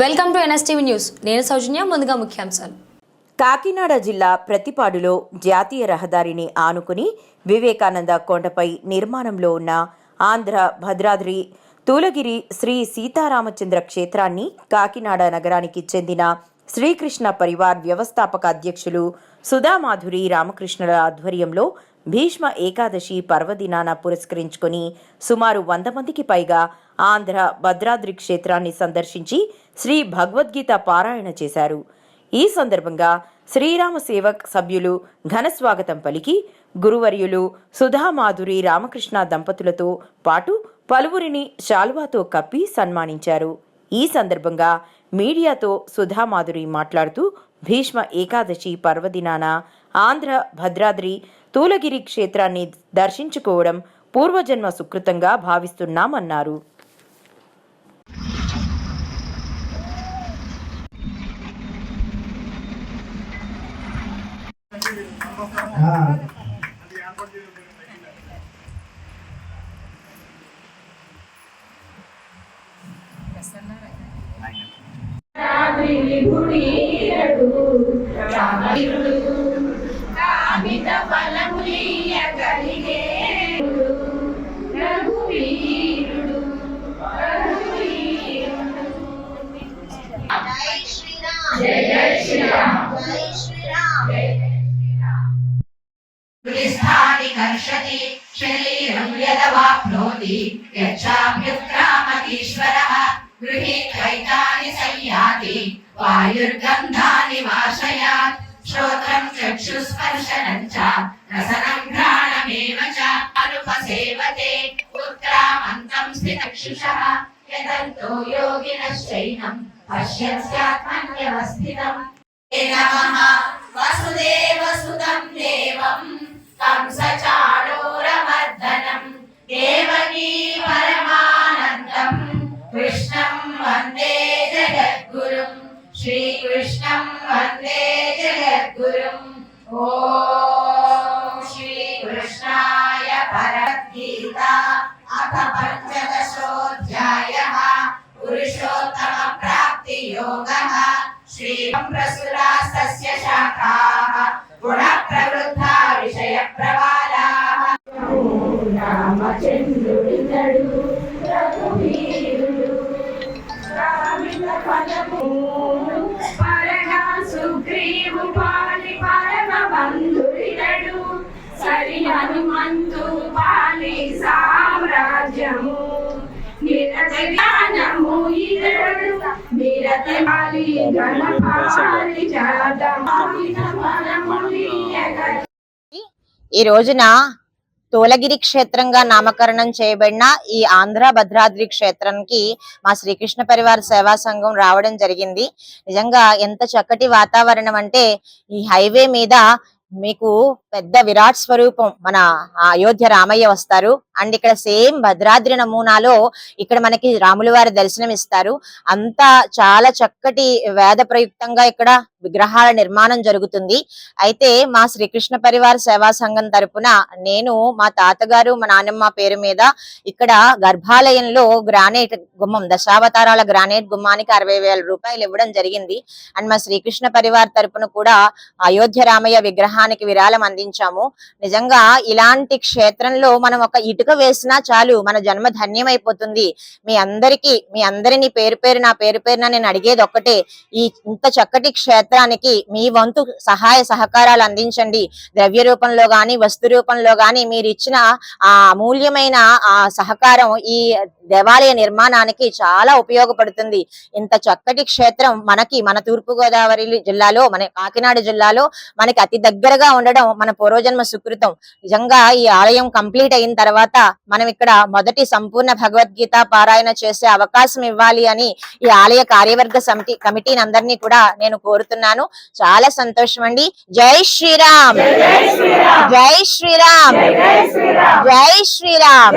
Welcome to NSTV news. నేను సౌజన్య. ముందుగా ముఖ్యాంశాలు. కాకినాడ జిల్లా ప్రతిపాడులో జాతీయ రహదారిని ఆనుకుని వివేకానంద కొండపై నిర్మాణంలో ఉన్న ఆంధ్ర భద్రాద్రి తూలగిరి శ్రీ సీతారామచంద్ర క్షేత్రాన్ని కాకినాడ నగరానికి చెందిన శ్రీకృష్ణ పరివార్ వ్యవస్థాపక అధ్యక్షులు సుధామాధురి రామకృష్ణుల ఆధ్వర్యంలో భీష్మ ఏకాదశి పర్వదినాన పురస్కరించుకొని సుమారు 100 మందికి పైగా ఆంధ్ర భద్రాద్రి క్షేత్రాన్ని సందర్శించి శ్రీ భగవద్గీత పారాయణ చేశారు. ఈ సందర్భంగా శ్రీరామ సేవక్ సభ్యులు ఘన స్వాగతం పలికి గురువర్యులు సుధామాధురి రామకృష్ణ దంపతులతో పాటు పలువురిని శాలువాతో కప్పి సన్మానించారు. ఈ సందర్భంగా మీడియాతో సుధామాధురి మాట్లాడుతూ భీష్మ ఏకాదశి పర్వదినాన ఆంధ్ర భద్రాద్రి తూలగిరి క్షేత్రాన్ని దర్శించుకోవడం పూర్వజన్మ సుకృతంగా భావిస్తున్నామన్నారు. कर्षति शरीरं यदवाप्नोति यच्चाप्युत्क्रामतीश्वरः गृहीत्वैतानि संयाति वायुर्गन्धानि वाशयात् श्रोत्रं चक्षुस्पर्शनं च रसनं घ्राणमेव च अनुपसेवते उत्क्रामन्तं स्थितचक्षुषः यदन्तो योगिनश्चैनं पश्यत्यात्मन्यवस्थितम् नमः वसुदेवसुतं देवम् कंसचाणूरमर्दनम् देवकी परमानन्दम् कृष्णं वन्दे जगद्गुरुम् श्रीकृष्णं वन्दे जगद्गुरुम् ॐ श्रीकृष्णाय भगवद्गीता अथ पञ्चदशोऽध्यायः पुरुषोत्तमप्राप्तियोगः श्रीप्रसुरास्तस्य शाखाः गुणः प्रवृद्धा विषयप्रवालाः रामचन्द्रुडितडु रघुवीरुडु रामितफलमु परगा सुग्रीवु पालि परमबन्धुडितडु सरि हनुमन्तु पालि साम्राज्यमु निरति ज्ञानमु इतडु निरति पालि गणपालि ఈ రోజున తూలగిరి క్షేత్రంగా నామకరణం చేయబడిన ఈ ఆంధ్ర భద్రాద్రి క్షేత్రానికి మా శ్రీకృష్ణ పరివార్ సేవా సంఘం రావడం జరిగింది. నిజంగా ఎంత చక్కటి వాతావరణం అంటే ఈ హైవే మీద మీకు పెద్ద విరాట్ స్వరూపం మన అయోధ్య రామయ్య వస్తారు. అండ్ ఇక్కడ సేమ్ భద్రాద్రి నమూనాలో ఇక్కడ మనకి రాముల వారి దర్శనం ఇస్తారు. అంతా చాలా చక్కటి వేద ప్రయుక్తంగా ఇక్కడ విగ్రహాల నిర్మాణం జరుగుతుంది. అయితే మా శ్రీకృష్ణ పరివార్ సేవా సంఘం తరపున నేను మా తాతగారు మా నాన్నమ్మ పేరు మీద ఇక్కడ గర్భాలయంలో గ్రానైట్ గుమ్మం దశావతారాల గ్రానైట్ గుమ్మానికి 60,000 రూపాయలు ఇవ్వడం జరిగింది. అండ్ మా శ్రీకృష్ణ పరివార్ తరపున కూడా అయోధ్య రామయ్య విగ్రహానికి విరాళం అందించాము. నిజంగా ఇలాంటి క్షేత్రంలో మనం ఒక ఇటుక వేసినా చాలు మన జన్మ ధన్యమైపోతుంది. మీ అందరినీ పేరు పేరున నేను అడిగేది ఒక్కటే, ఈ ఇంత చక్కటి క్షేత్రానికి మీ వంతు సహాయ సహకారాలు అందించండి. ద్రవ్య రూపంలో గాని వస్తు రూపంలో గాని మీరు ఇచ్చిన ఆ అమూల్యమైన ఆ సహకారం ఈ దేవాలయ నిర్మాణానికి చాలా ఉపయోగపడుతుంది. ఇంత చక్కటి క్షేత్రం మన తూర్పు గోదావరి జిల్లాలో మన కాకినాడ జిల్లాలో మనకి అతి దగ్గరగా ఉండడం మన పూర్వజన్మ సుకృతం. నిజంగా ఈ ఆలయం కంప్లీట్ అయిన తర్వాత మనం ఇక్కడ మొదటి సంపూర్ణ భగవద్గీత పారాయణ చేసే అవకాశం ఇవ్వాలి అని ఈ ఆలయ కార్యవర్గ కమిటీని అందరినీ కూడా నేను కోరుతున్నాను. చాలా సంతోషం అండి. జై శ్రీరామ్, జై శ్రీరామ్, జై శ్రీరామ్.